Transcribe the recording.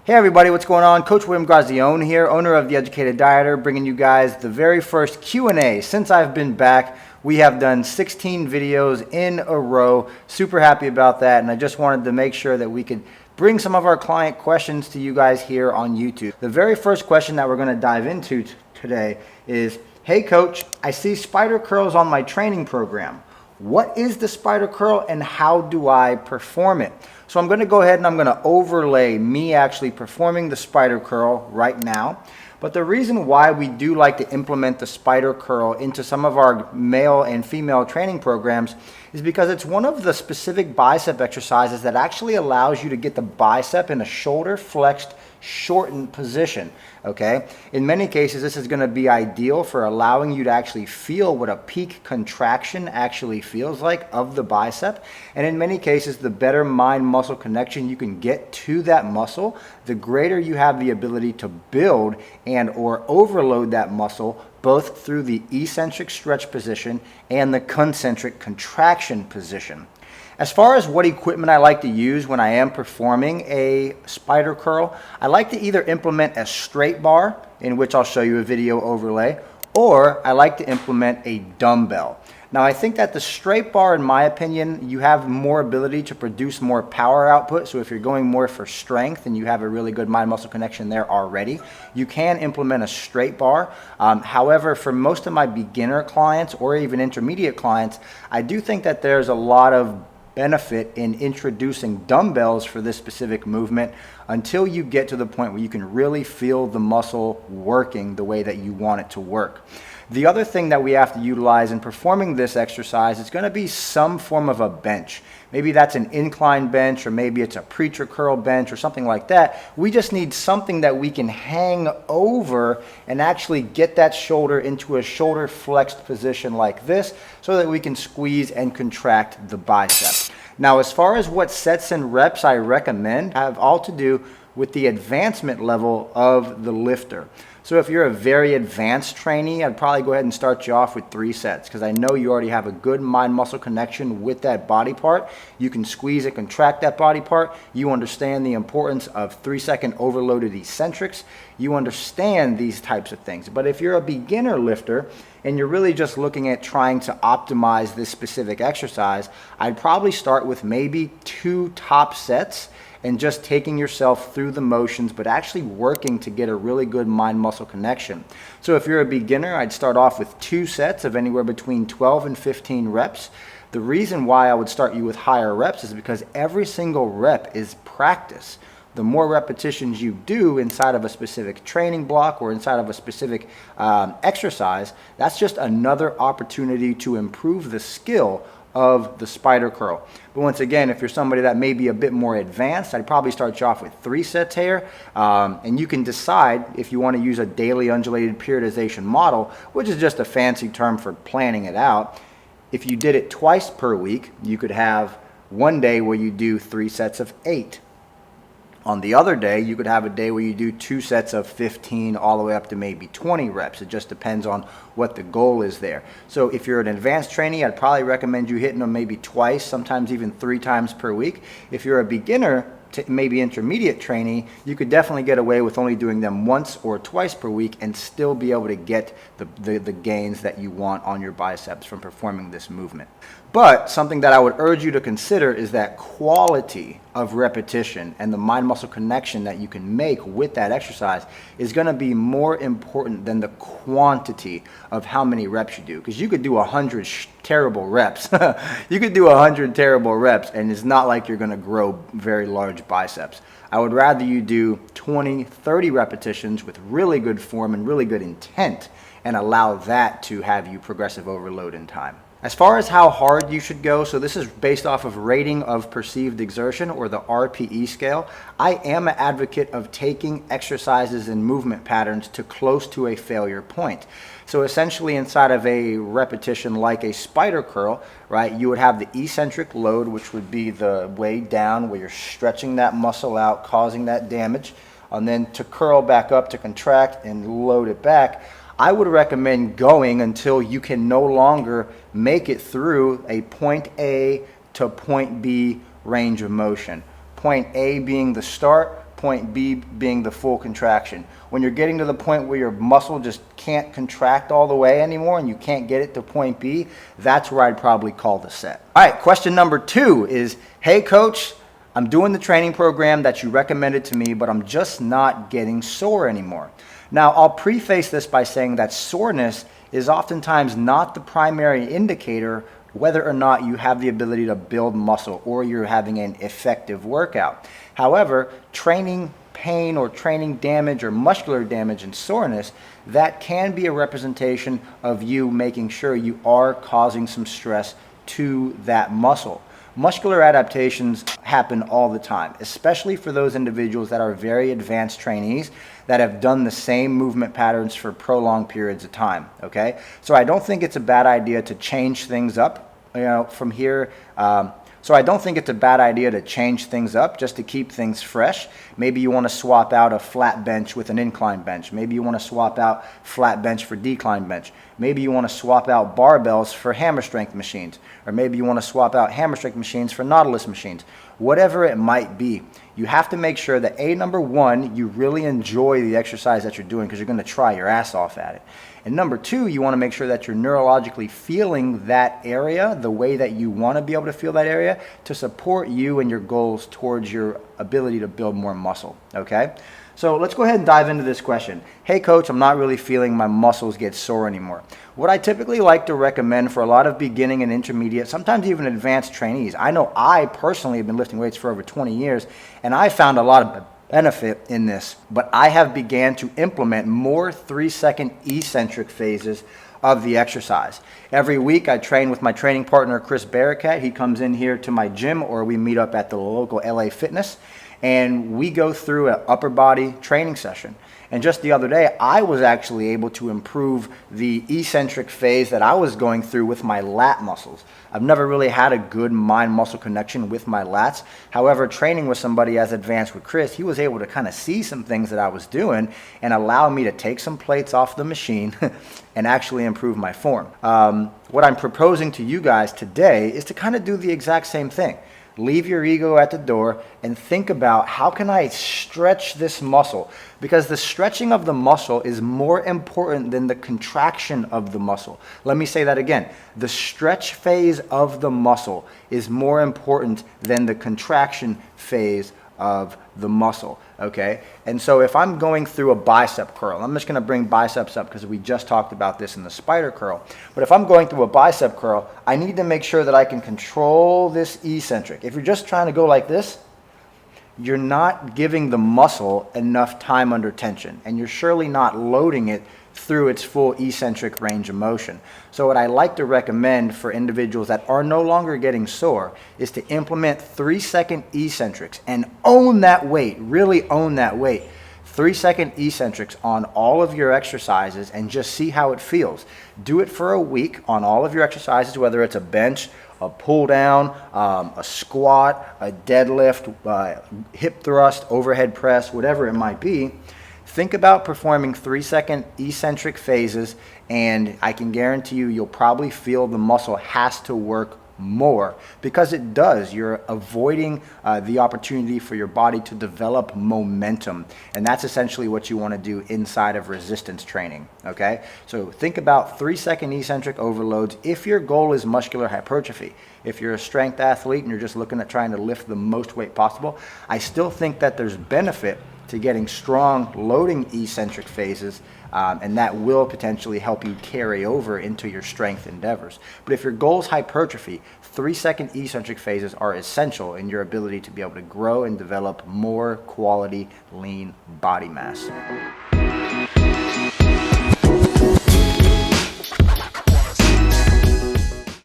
Hey everybody, what's going on? Coach William Grazione here, owner of The Educated Dieter, bringing you guys the very first Q&A. Since I've been back, we have done 16 videos in a row. Super happy about that, and I just wanted to make sure that we could bring some of our client questions to you guys here on YouTube. The very first question that we're going to dive into today is, hey coach, I see spider curls on my training program. What is the spider curl and how do I perform it? So I'm going to go ahead and I'm going to overlay me actually performing the spider curl right now. But the reason why we do like to implement the spider curl into some of our male and female training programs is because it's one of the specific bicep exercises that actually allows you to get the bicep in a shoulder flexed, shortened position. Okay, in many cases this is going to be ideal for allowing you to actually feel what a peak contraction actually feels like of the bicep, and in many cases the better mind muscle connection you can get to that muscle, the greater you have the ability to build and or overload that muscle both through the eccentric stretch position and the concentric contraction position. As far as what equipment I like to use when I am performing a spider curl, I like to either implement a straight bar, in which I'll show you a video overlay, or I like to implement a dumbbell. Now I think that the straight bar, in my opinion, you have more ability to produce more power output. So if you're going more for strength and you have a really good mind muscle connection there already, you can implement a straight bar. However, for most of my beginner clients or even intermediate clients, I do think that there's a lot of benefit in introducing dumbbells for this specific movement until you get to the point where you can really feel the muscle working the way that you want it to work. The other thing that we have to utilize in performing this exercise is going to be some form of a bench. Maybe that's an incline bench, or maybe it's a preacher curl bench or something like that. We just need something that we can hang over and actually get that shoulder into a shoulder flexed position like this so that we can squeeze and contract the bicep. Now, as far as what sets and reps I recommend, have all to do with the advancement level of the lifter. So if you're a very advanced trainee, I'd probably go ahead and start you off with 3 sets because I know you already have a good mind-muscle connection with that body part. You can squeeze and contract that body part. You understand the importance of 3-second overloaded eccentrics. You understand these types of things. But if you're a beginner lifter and you're really just looking at trying to optimize this specific exercise, I'd probably start with maybe 2 top sets and just taking yourself through the motions, but actually working to get a really good mind-muscle connection. So if you're a beginner, I'd start off with 2 sets of anywhere between 12 and 15 reps. The reason why I would start you with higher reps is because every single rep is practice. The more repetitions you do inside of a specific training block or inside of a specific exercise, that's just another opportunity to improve the skill of the spider curl. But once again, if you're somebody that may be a bit more advanced, I'd probably start you off with 3 sets here, and you can decide if you want to use a daily undulated periodization model, which is just a fancy term for planning it out. If you did it twice per week, you could have one day where you do 3 sets of 8. On the other day, you could have a day where you do 2 sets of 15 all the way up to maybe 20 reps. It just depends on what the goal is there. So if you're an advanced trainee, I'd probably recommend you hitting them maybe twice, sometimes even 3 times per week. If you're a beginner, maybe intermediate trainee, you could definitely get away with only doing them once or twice per week and still be able to get the gains that you want on your biceps from performing this movement. But something that I would urge you to consider is that quality of repetition and the mind-muscle connection that you can make with that exercise is going to be more important than the quantity of how many reps you do. Because you could do 100 terrible reps. You could do 100 terrible reps and it's not like you're going to grow very large biceps. I would rather you do 20, 30 repetitions with really good form and really good intent and allow that to have you progressive overload in time. As far as how hard you should go, so this is based off of rating of perceived exertion, or the RPE scale. I am an advocate of taking exercises and movement patterns to close to a failure point. So essentially inside of a repetition like a spider curl, right, you would have the eccentric load, which would be the way down where you're stretching that muscle out, causing that damage, and then to curl back up to contract and load it back. I would recommend going until you can no longer make it through a point A to point B range of motion. Point A being the start, point B being the full contraction. When you're getting to the point where your muscle just can't contract all the way anymore and you can't get it to point B, that's where I'd probably call the set. All right, question number 2 is, hey coach, I'm doing the training program that you recommended to me, but I'm just not getting sore anymore. Now, I'll preface this by saying that soreness is oftentimes not the primary indicator whether or not you have the ability to build muscle or you're having an effective workout. However, training pain or training damage or muscular damage and soreness, that can be a representation of you making sure you are causing some stress to that muscle. Muscular adaptations happen all the time, especially for those individuals that are very advanced trainees that have done the same movement patterns for prolonged periods of time, okay? So I don't think it's a bad idea to change things up, from here. So I don't think it's a bad idea to change things up just to keep things fresh. Maybe you want to swap out a flat bench with an incline bench. Maybe you want to swap out flat bench for decline bench. Maybe you want to swap out barbells for hammer strength machines. Or maybe you want to swap out hammer strength machines for Nautilus machines. Whatever it might be, you have to make sure that number 1, you really enjoy the exercise that you're doing because you're going to try your ass off at it. And number 2, you want to make sure that you're neurologically feeling that area the way that you want to be able to feel that area to support you and your goals towards your ability to build more muscle, okay? So let's go ahead and dive into this question. Hey coach, I'm not really feeling my muscles get sore anymore. What I typically like to recommend for a lot of beginning and intermediate, sometimes even advanced trainees, I know I personally have been lifting weights for over 20 years and I found a lot of benefit in this, but I have began to implement more 3-second eccentric phases of the exercise. Every week I train with my training partner, Chris Barricat. He comes in here to my gym or we meet up at the local LA Fitness and we go through an upper body training session. And just the other day, I was actually able to improve the eccentric phase that I was going through with my lat muscles. I've never really had a good mind-muscle connection with my lats. However, training with somebody as advanced with Chris, he was able to kind of see some things that I was doing and allow me to take some plates off the machine and actually improve my form. What I'm proposing to you guys today is to kind of do the exact same thing. Leave your ego at the door and think about how can I stretch this muscle, because the stretching of the muscle is more important than the contraction of the muscle. Let me say that again. The stretch phase of the muscle is more important than the contraction phase of the muscle, okay? And so if I'm going through a bicep curl, I'm just gonna bring biceps up because we just talked about this in the spider curl, but if I'm going through a bicep curl, I need to make sure that I can control this eccentric. If you're just trying to go like this, you're not giving the muscle enough time under tension, and you're surely not loading it through its full eccentric range of motion. So what I like to recommend for individuals that are no longer getting sore is to implement 3-second eccentrics and own that weight, really own that weight. 3-second eccentrics on all of your exercises and just see how it feels. Do it for a week on all of your exercises, whether it's a bench, a pull down, a squat, a deadlift, hip thrust, overhead press, whatever it might be. Think about performing 3-second eccentric phases, and I can guarantee you, you'll probably feel the muscle has to work more, because it does. You're avoiding the opportunity for your body to develop momentum, and that's essentially what you want to do inside of resistance training, okay? So think about 3-second eccentric overloads if your goal is muscular hypertrophy. If you're a strength athlete and you're just looking at trying to lift the most weight possible, I still think that there's benefit to getting strong loading eccentric phases, and that will potentially help you carry over into your strength endeavors. But if your goal is hypertrophy, 3-second eccentric phases are essential in your ability to be able to grow and develop more quality lean body mass.